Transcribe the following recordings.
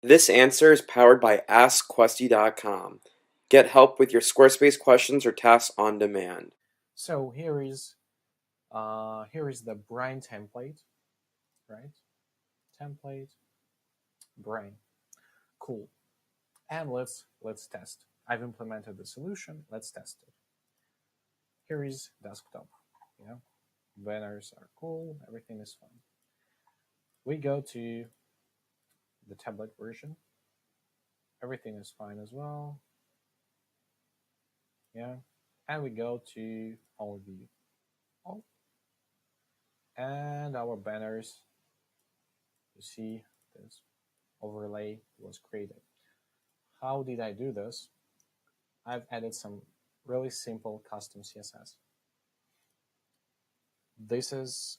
This answer is powered by AskQuesty.com. Get help with your Squarespace questions or tasks on demand. So here is the brain template, right? Template, brain. Cool. And let's test. I've implemented the solution. Let's test it. Here is desktop. Yeah, banners are cool. Everything is fine. We go to the tablet version. Everything is fine as well. Yeah, and we go to overview. Oh, and our banners. You see this overlay was created. How did I do this? I've added some really simple custom CSS. This is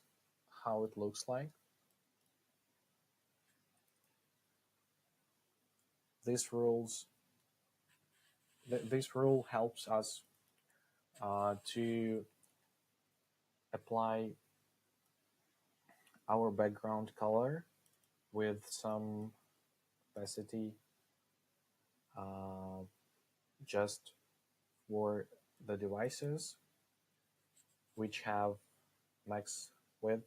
how it looks like. This rule helps us to apply our background color with some opacity just for the devices which have max width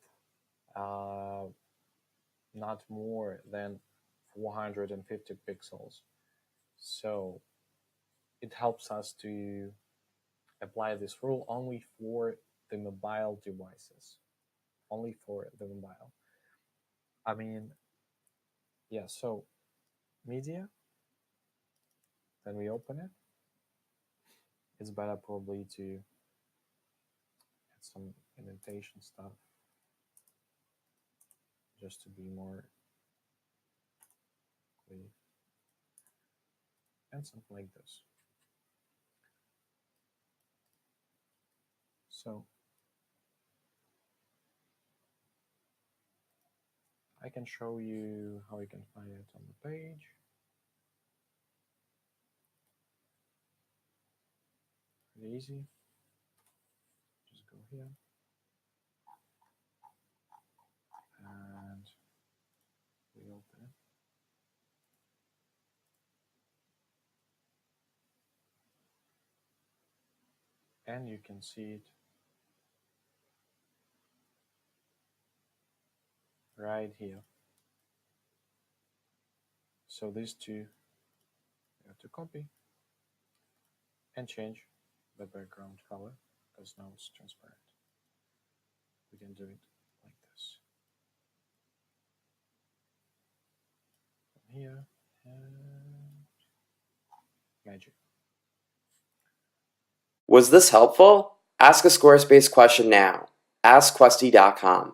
not more than 450 pixels. So it helps us to apply this rule only for the mobile devices. Only for the mobile. I mean, yeah, so media, then we open it. It's better probably to add some indentation stuff just to be more clear. And something like this. So I can show you how you can find it on the page. Pretty easy. Just go here. And we open it. And you can see it right here. So these two you have to copy and change the background color because now it's transparent. We can do it like this. From here and magic. Was this helpful? Ask a Squarespace question now. AskQuesty.com.